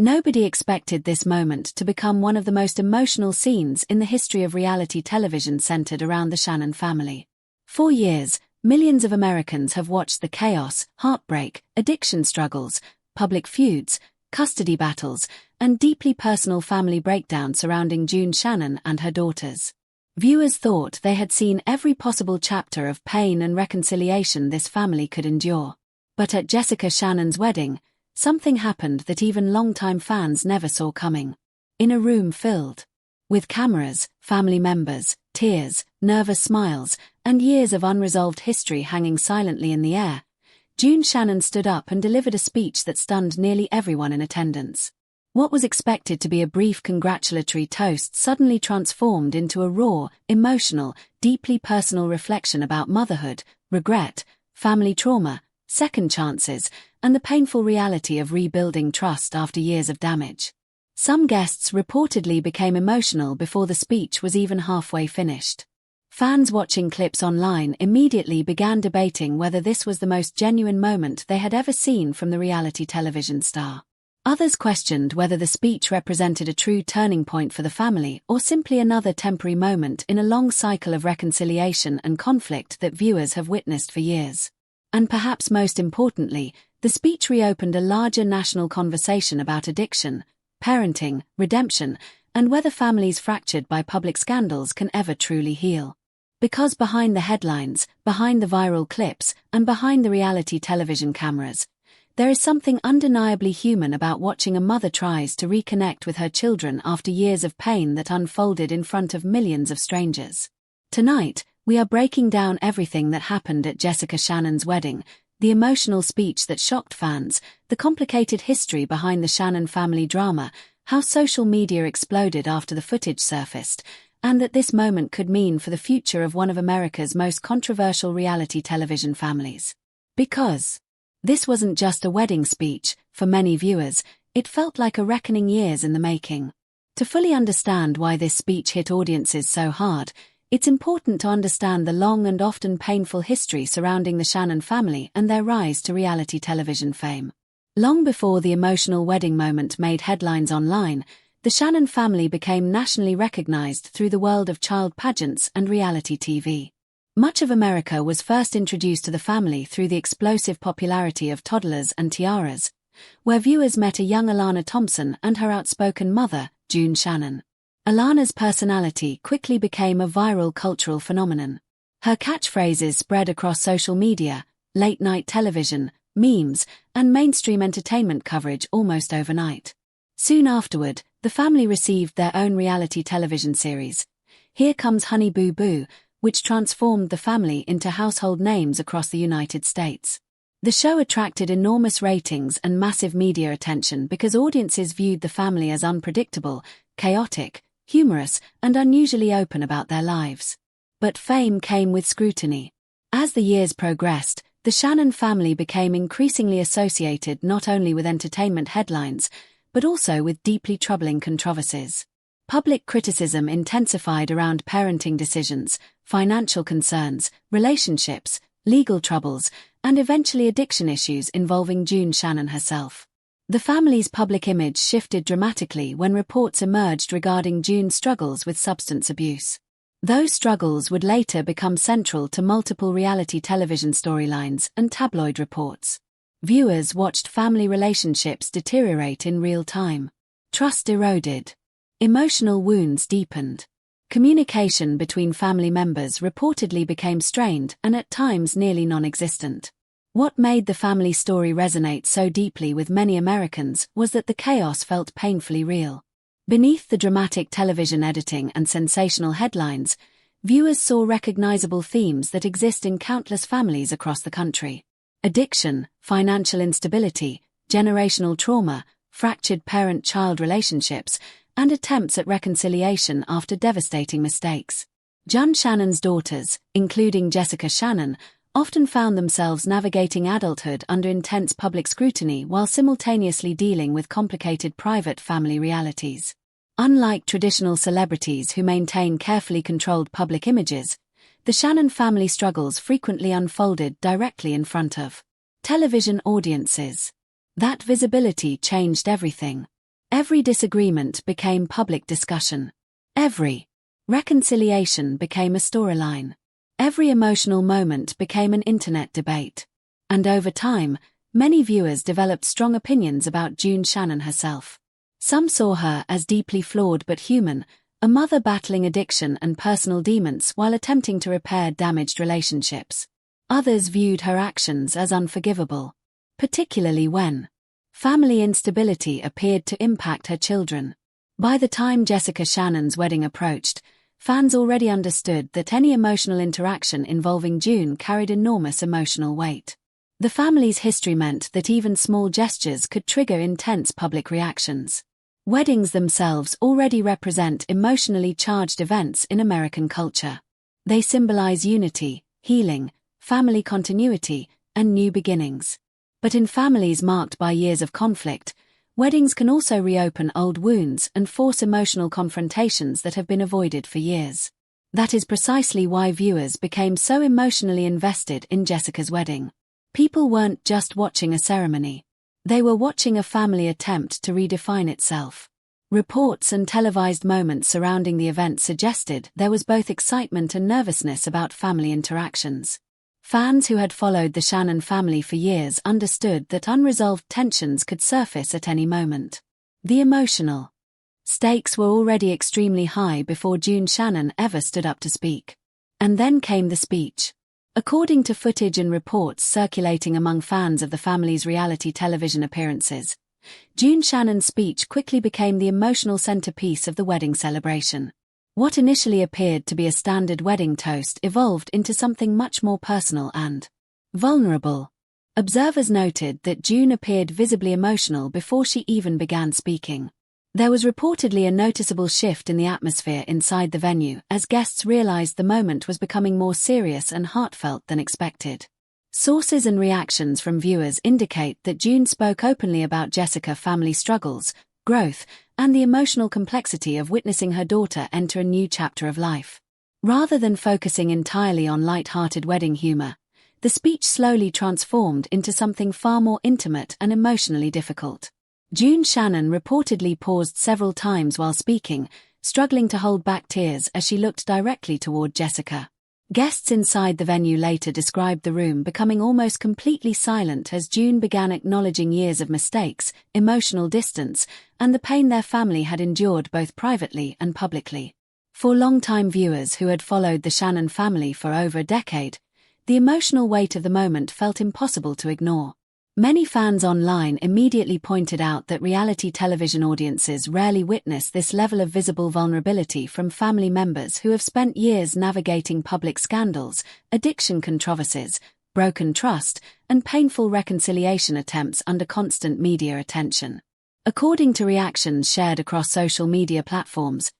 Nobody expected this moment to become one of the most emotional scenes in the history of reality television centered around the Shannon family. For years, millions of Americans have watched the chaos, heartbreak, addiction struggles, public feuds, custody battles, and deeply personal family breakdowns surrounding June Shannon and her daughters. Viewers thought they had seen every possible chapter of pain and reconciliation this family could endure. But at Jessica Shannon's wedding, something happened that even longtime fans never saw coming. In a room filled with cameras, family members, tears, nervous smiles, and years of unresolved history hanging silently in the air, June Shannon stood up and delivered a speech that stunned nearly everyone in attendance. What was expected to be a brief congratulatory toast suddenly transformed into a raw, emotional, deeply personal reflection about motherhood, regret, family trauma, second chances, and the painful reality of rebuilding trust after years of damage. Some guests reportedly became emotional before the speech was even halfway finished. Fans watching clips online immediately began debating whether this was the most genuine moment they had ever seen from the reality television star. Others questioned whether the speech represented a true turning point for the family or simply another temporary moment in a long cycle of reconciliation and conflict that viewers have witnessed for years. And perhaps most importantly, the speech reopened a larger national conversation about addiction, parenting, redemption, and whether families fractured by public scandals can ever truly heal. Because behind the headlines, behind the viral clips, and behind the reality television cameras, there is something undeniably human about watching a mother tries to reconnect with her children after years of pain that unfolded in front of millions of strangers. Tonight, we are breaking down everything that happened at Jessica Shannon's wedding, the emotional speech that shocked fans, the complicated history behind the Shannon family drama, how social media exploded after the footage surfaced, and that this moment could mean for the future of one of America's most controversial reality television families. Because this wasn't just a wedding speech, for many viewers, it felt like a reckoning years in the making. To fully understand why this speech hit audiences so hard, it's important to understand the long and often painful history surrounding the Shannon family and their rise to reality television fame. Long before the emotional wedding moment made headlines online, the Shannon family became nationally recognized through the world of child pageants and reality TV. Much of America was first introduced to the family through the explosive popularity of Toddlers and Tiaras, where viewers met a young Alana Thompson and her outspoken mother, June Shannon. Alana's personality quickly became a viral cultural phenomenon. Her catchphrases spread across social media, late-night television, memes, and mainstream entertainment coverage almost overnight. Soon afterward, the family received their own reality television series, Here Comes Honey Boo Boo, which transformed the family into household names across the United States. The show attracted enormous ratings and massive media attention because audiences viewed the family as unpredictable, chaotic, humorous, and unusually open about their lives. But fame came with scrutiny. As the years progressed, the Shannon family became increasingly associated not only with entertainment headlines, but also with deeply troubling controversies. Public criticism intensified around parenting decisions, financial concerns, relationships, legal troubles, and eventually addiction issues involving June Shannon herself. The family's public image shifted dramatically when reports emerged regarding June's struggles with substance abuse. Those struggles would later become central to multiple reality television storylines and tabloid reports. Viewers watched family relationships deteriorate in real time. Trust eroded. Emotional wounds deepened. Communication between family members reportedly became strained and at times nearly non-existent. What made the family story resonate so deeply with many Americans was that the chaos felt painfully real. Beneath the dramatic television editing and sensational headlines, viewers saw recognizable themes that exist in countless families across the country. Addiction, financial instability, generational trauma, fractured parent-child relationships, and attempts at reconciliation after devastating mistakes. June Shannon's daughters, including Jessica Shannon, often found themselves navigating adulthood under intense public scrutiny while simultaneously dealing with complicated private family realities. Unlike traditional celebrities who maintain carefully controlled public images, the Shannon family struggles frequently unfolded directly in front of television audiences. That visibility changed everything. Every disagreement became public discussion. Every reconciliation became a storyline. Every emotional moment became an internet debate. And over time, many viewers developed strong opinions about June Shannon herself. Some saw her as deeply flawed but human, a mother battling addiction and personal demons while attempting to repair damaged relationships. Others viewed her actions as unforgivable, particularly when family instability appeared to impact her children. By the time Jessica Shannon's wedding approached, fans already understood that any emotional interaction involving June carried enormous emotional weight. The family's history meant that even small gestures could trigger intense public reactions. Weddings themselves already represent emotionally charged events in American culture. They symbolize unity, healing, family continuity, and new beginnings. But in families marked by years of conflict, weddings can also reopen old wounds and force emotional confrontations that have been avoided for years. That is precisely why viewers became so emotionally invested in Jessica's wedding. People weren't just watching a ceremony. They were watching a family attempt to redefine itself. Reports and televised moments surrounding the event suggested there was both excitement and nervousness about family interactions. Fans who had followed the Shannon family for years understood that unresolved tensions could surface at any moment. The emotional stakes were already extremely high before June Shannon ever stood up to speak. And then came the speech. According to footage and reports circulating among fans of the family's reality television appearances, June Shannon's speech quickly became the emotional centerpiece of the wedding celebration. What initially appeared to be a standard wedding toast evolved into something much more personal and vulnerable. Observers noted that June appeared visibly emotional before she even began speaking. There was reportedly a noticeable shift in the atmosphere inside the venue as guests realized the moment was becoming more serious and heartfelt than expected. Sources and reactions from viewers indicate that June spoke openly about Jessica's family struggles, growth, and the emotional complexity of witnessing her daughter enter a new chapter of life. Rather than focusing entirely on light-hearted wedding humor, the speech slowly transformed into something far more intimate and emotionally difficult. June Shannon reportedly paused several times while speaking, struggling to hold back tears as she looked directly toward Jessica. Guests inside the venue later described the room becoming almost completely silent as June began acknowledging years of mistakes, emotional distance, and the pain their family had endured both privately and publicly. For longtime viewers who had followed the Shannon family for over a decade, the emotional weight of the moment felt impossible to ignore. Many fans online immediately pointed out that reality television audiences rarely witness this level of visible vulnerability from family members who have spent years navigating public scandals, addiction controversies, broken trust, and painful reconciliation attempts under constant media attention. According to reactions shared across social media platforms,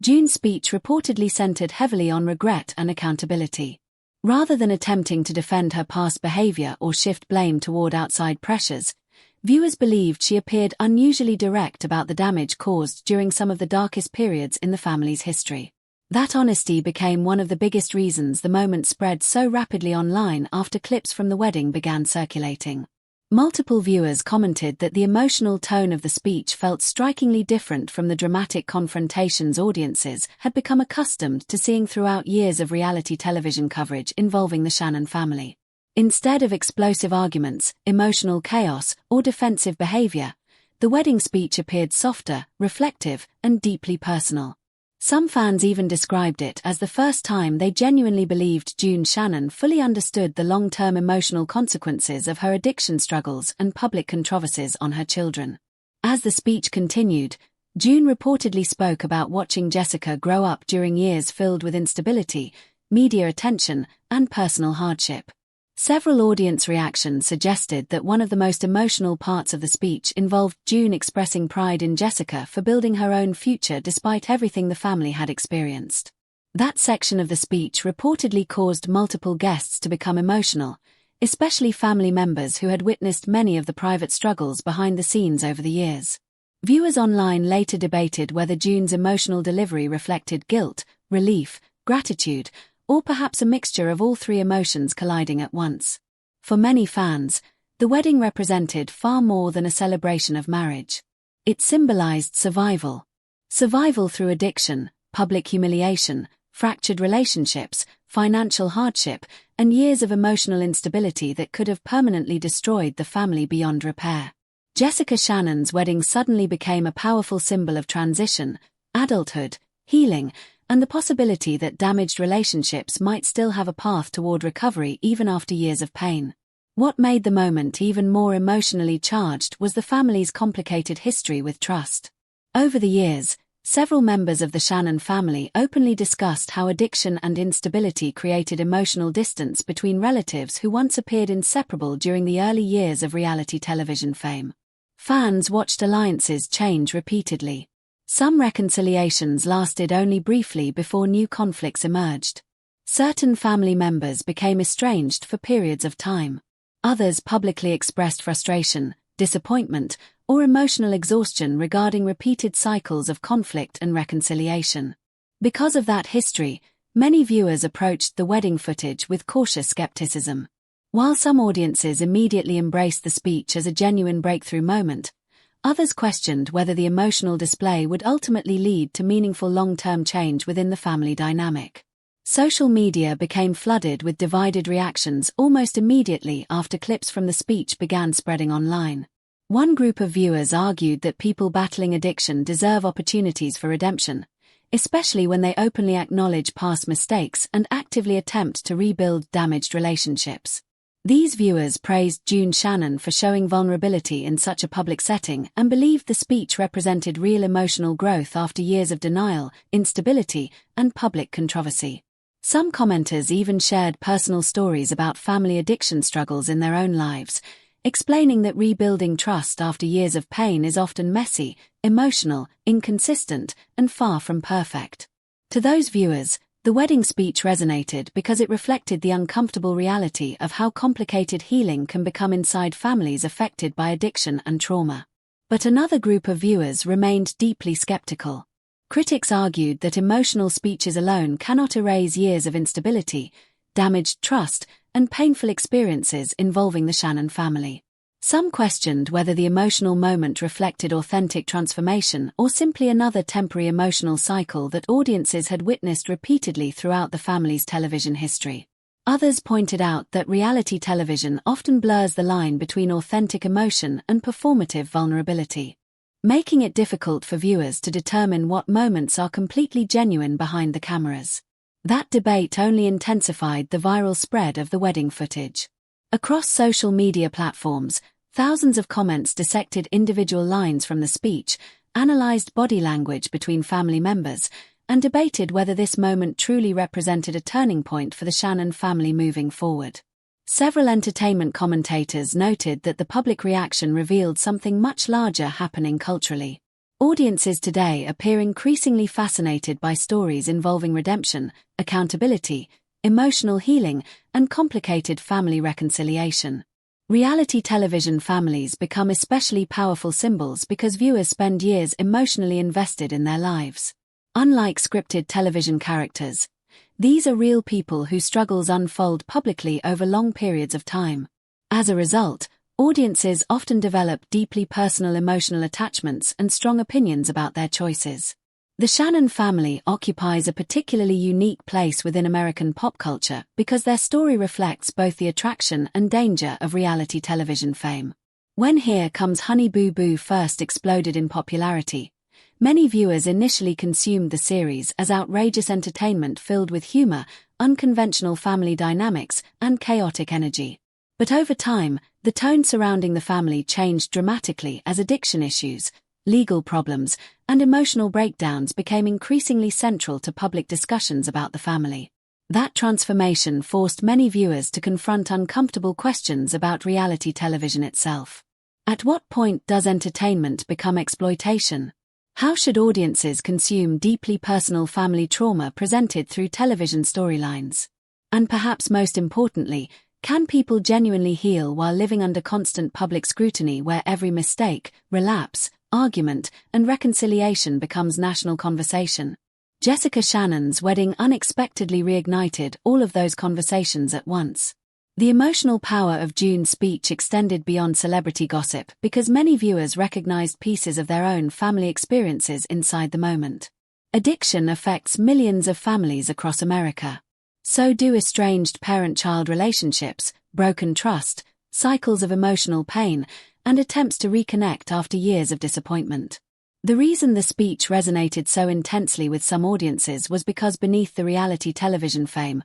June's speech reportedly centered heavily on regret and accountability. Rather than attempting to defend her past behavior or shift blame toward outside pressures, viewers believed she appeared unusually direct about the damage caused during some of the darkest periods in the family's history. That honesty became one of the biggest reasons the moment spread so rapidly online after clips from the wedding began circulating. Multiple viewers commented that the emotional tone of the speech felt strikingly different from the dramatic confrontations audiences had become accustomed to seeing throughout years of reality television coverage involving the Shannon family. Instead of explosive arguments, emotional chaos, or defensive behavior, the wedding speech appeared softer, reflective, and deeply personal. Some fans even described it as the first time they genuinely believed June Shannon fully understood the long-term emotional consequences of her addiction struggles and public controversies on her children. As the speech continued, June reportedly spoke about watching Jessica grow up during years filled with instability, media attention, and personal hardship. Several audience reactions suggested that one of the most emotional parts of the speech involved June expressing pride in Jessica for building her own future despite everything the family had experienced. That section of the speech reportedly caused multiple guests to become emotional, especially family members who had witnessed many of the private struggles behind the scenes over the years. Viewers online later debated whether June's emotional delivery reflected guilt, relief, gratitude, or perhaps a mixture of all three emotions colliding at once. For many fans, the wedding represented far more than a celebration of marriage. It symbolized survival. Survival through addiction, public humiliation, fractured relationships, financial hardship, and years of emotional instability that could have permanently destroyed the family beyond repair. Jessica Shannon's wedding suddenly became a powerful symbol of transition, adulthood, healing, and the possibility that damaged relationships might still have a path toward recovery even after years of pain. What made the moment even more emotionally charged was the family's complicated history with trust. Over the years, several members of the Shannon family openly discussed how addiction and instability created emotional distance between relatives who once appeared inseparable during the early years of reality television fame. Fans watched alliances change repeatedly. Some reconciliations lasted only briefly before new conflicts emerged. Certain family members became estranged for periods of time. Others publicly expressed frustration, disappointment, or emotional exhaustion regarding repeated cycles of conflict and reconciliation. Because of that history, many viewers approached the wedding footage with cautious skepticism. While some audiences immediately embraced the speech as a genuine breakthrough moment, others questioned whether the emotional display would ultimately lead to meaningful long-term change within the family dynamic. Social media became flooded with divided reactions almost immediately after clips from the speech began spreading online. One group of viewers argued that people battling addiction deserve opportunities for redemption, especially when they openly acknowledge past mistakes and actively attempt to rebuild damaged relationships. These viewers praised June Shannon for showing vulnerability in such a public setting and believed the speech represented real emotional growth after years of denial, instability, and public controversy. Some commenters even shared personal stories about family addiction struggles in their own lives, explaining that rebuilding trust after years of pain is often messy, emotional, inconsistent, and far from perfect. To those viewers, the wedding speech resonated because it reflected the uncomfortable reality of how complicated healing can become inside families affected by addiction and trauma. But another group of viewers remained deeply skeptical. Critics argued that emotional speeches alone cannot erase years of instability, damaged trust, and painful experiences involving the Shannon family. Some questioned whether the emotional moment reflected authentic transformation or simply another temporary emotional cycle that audiences had witnessed repeatedly throughout the family's television history. Others pointed out that reality television often blurs the line between authentic emotion and performative vulnerability, making it difficult for viewers to determine what moments are completely genuine behind the cameras. That debate only intensified the viral spread of the wedding footage. Across social media platforms, thousands of comments dissected individual lines from the speech, analyzed body language between family members, and debated whether this moment truly represented a turning point for the Shannon family moving forward. Several entertainment commentators noted that the public reaction revealed something much larger happening culturally. Audiences today appear increasingly fascinated by stories involving redemption, accountability, emotional healing, and complicated family reconciliation. Reality television families become especially powerful symbols because viewers spend years emotionally invested in their lives. Unlike scripted television characters, these are real people whose struggles unfold publicly over long periods of time. As a result, audiences often develop deeply personal emotional attachments and strong opinions about their choices. The Shannon family occupies a particularly unique place within American pop culture because their story reflects both the attraction and danger of reality television fame. When Here Comes Honey Boo Boo first exploded in popularity, many viewers initially consumed the series as outrageous entertainment filled with humor, unconventional family dynamics, and chaotic energy. But over time, the tone surrounding the family changed dramatically as addiction issues, legal problems, and emotional breakdowns became increasingly central to public discussions about the family. That transformation forced many viewers to confront uncomfortable questions about reality television itself. At what point does entertainment become exploitation? How should audiences consume deeply personal family trauma presented through television storylines? And perhaps most importantly, can people genuinely heal while living under constant public scrutiny where every mistake, relapse, argument, and reconciliation becomes national conversation? Jessica Shannon's wedding unexpectedly reignited all of those conversations at once. The emotional power of June's speech extended beyond celebrity gossip because many viewers recognized pieces of their own family experiences inside the moment. Addiction affects millions of families across America. So do estranged parent-child relationships, broken trust, cycles of emotional pain, and attempts to reconnect after years of disappointment. The reason the speech resonated so intensely with some audiences was because beneath the reality television fame,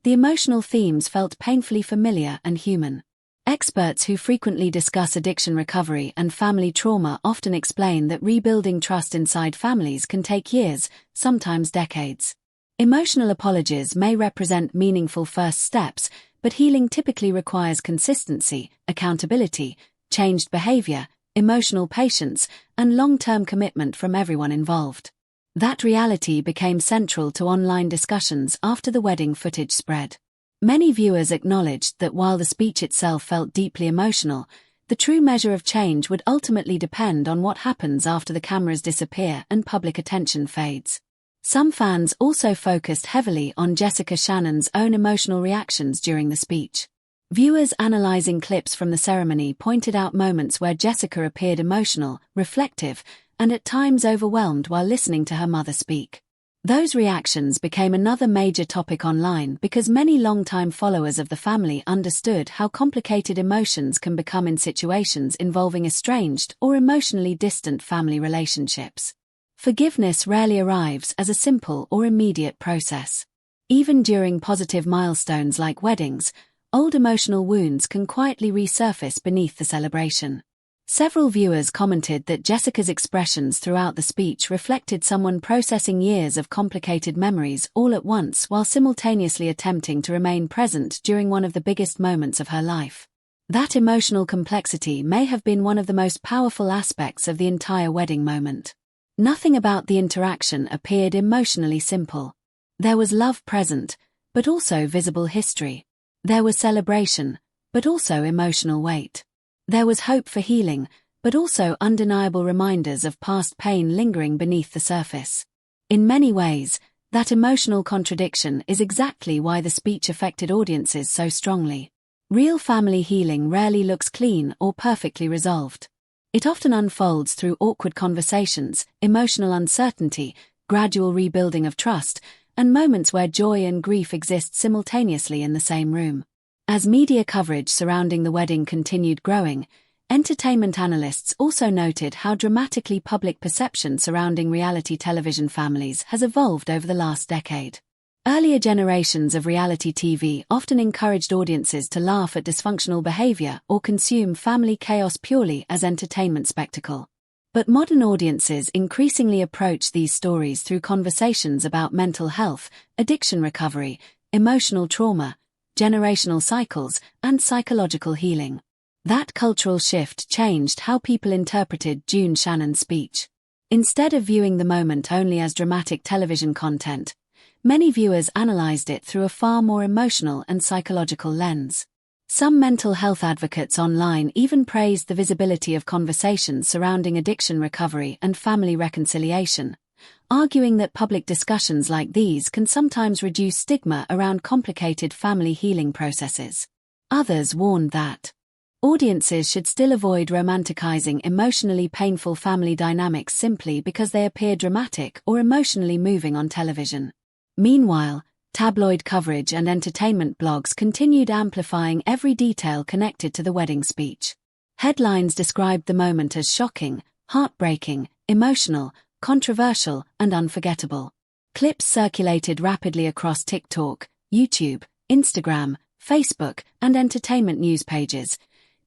the emotional themes felt painfully familiar and human. Experts who frequently discuss addiction recovery and family trauma often explain that rebuilding trust inside families can take years, sometimes decades. Emotional apologies may represent meaningful first steps, but healing typically requires consistency, accountability, changed behavior, emotional patience, and long-term commitment from everyone involved. That reality became central to online discussions after the wedding footage spread. Many viewers acknowledged that while the speech itself felt deeply emotional, the true measure of change would ultimately depend on what happens after the cameras disappear and public attention fades. Some fans also focused heavily on Jessica Shannon's own emotional reactions during the speech. Viewers analyzing clips from the ceremony pointed out moments where Jessica appeared emotional, reflective, and at times overwhelmed while listening to her mother speak. Those reactions became another major topic online because many longtime followers of the family understood how complicated emotions can become in situations involving estranged or emotionally distant family relationships. Forgiveness rarely arrives as a simple or immediate process. Even during positive milestones like weddings, old emotional wounds can quietly resurface beneath the celebration. Several viewers commented that Jessica's expressions throughout the speech reflected someone processing years of complicated memories all at once while simultaneously attempting to remain present during one of the biggest moments of her life. That emotional complexity may have been one of the most powerful aspects of the entire wedding moment. Nothing about the interaction appeared emotionally simple. There was love present, but also visible history. There was celebration, but also emotional weight. There was hope for healing, but also undeniable reminders of past pain lingering beneath the surface. In many ways, that emotional contradiction is exactly why the speech affected audiences so strongly. Real family healing rarely looks clean or perfectly resolved. It often unfolds through awkward conversations, emotional uncertainty, gradual rebuilding of trust, and moments where joy and grief exist simultaneously in the same room. As media coverage surrounding the wedding continued growing, entertainment analysts also noted how dramatically public perception surrounding reality television families has evolved over the last decade. Earlier generations of reality TV often encouraged audiences to laugh at dysfunctional behavior or consume family chaos purely as entertainment spectacle. But modern audiences increasingly approach these stories through conversations about mental health, addiction recovery, emotional trauma, generational cycles, and psychological healing. That cultural shift changed how people interpreted June Shannon's speech. Instead of viewing the moment only as dramatic television content, many viewers analyzed it through a far more emotional and psychological lens. Some mental health advocates online even praised the visibility of conversations surrounding addiction recovery and family reconciliation, arguing that public discussions like these can sometimes reduce stigma around complicated family healing processes. Others warned that audiences should still avoid romanticizing emotionally painful family dynamics simply because they appear dramatic or emotionally moving on television. Meanwhile, tabloid coverage and entertainment blogs continued amplifying every detail connected to the wedding speech. Headlines described the moment as shocking, heartbreaking, emotional, controversial, and unforgettable. Clips circulated rapidly across TikTok, YouTube, Instagram, Facebook, and entertainment news pages,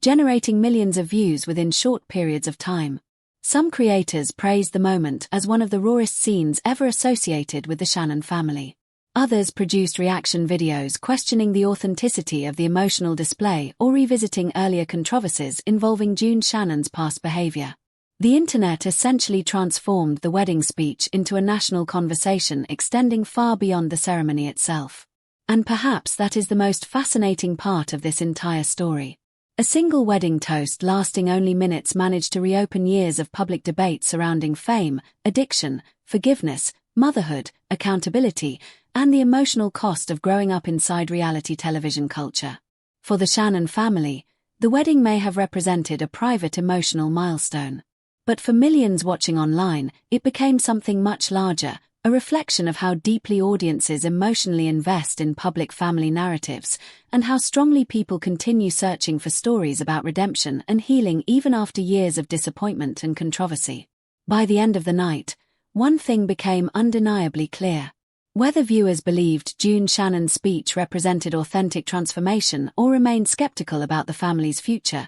generating millions of views within short periods of time. Some creators praised the moment as one of the rawest scenes ever associated with the Shannon family. Others produced reaction videos questioning the authenticity of the emotional display or revisiting earlier controversies involving June Shannon's past behavior. The internet essentially transformed the wedding speech into a national conversation extending far beyond the ceremony itself. And perhaps that is the most fascinating part of this entire story. A single wedding toast lasting only minutes managed to reopen years of public debate surrounding fame, addiction, forgiveness, motherhood, accountability, and the emotional cost of growing up inside reality television culture. For the Shannon family, the wedding may have represented a private emotional milestone. But for millions watching online, it became something much larger, a reflection of how deeply audiences emotionally invest in public family narratives, and how strongly people continue searching for stories about redemption and healing even after years of disappointment and controversy. By the end of the night, one thing became undeniably clear. Whether viewers believed June Shannon's speech represented authentic transformation or remained skeptical about the family's future,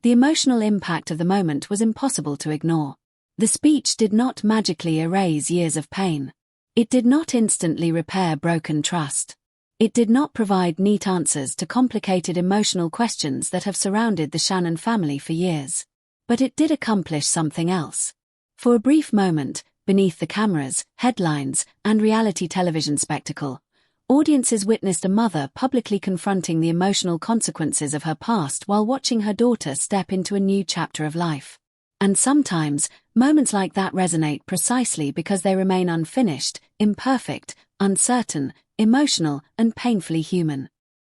the emotional impact of the moment was impossible to ignore. The speech did not magically erase years of pain. It did not instantly repair broken trust. It did not provide neat answers to complicated emotional questions that have surrounded the Shannon family for years. But it did accomplish something else. For a brief moment, beneath the cameras, headlines, and reality television spectacle, audiences witnessed a mother publicly confronting the emotional consequences of her past while watching her daughter step into a new chapter of life. And sometimes, moments like that resonate precisely because they remain unfinished, imperfect, uncertain, emotional, and painfully human.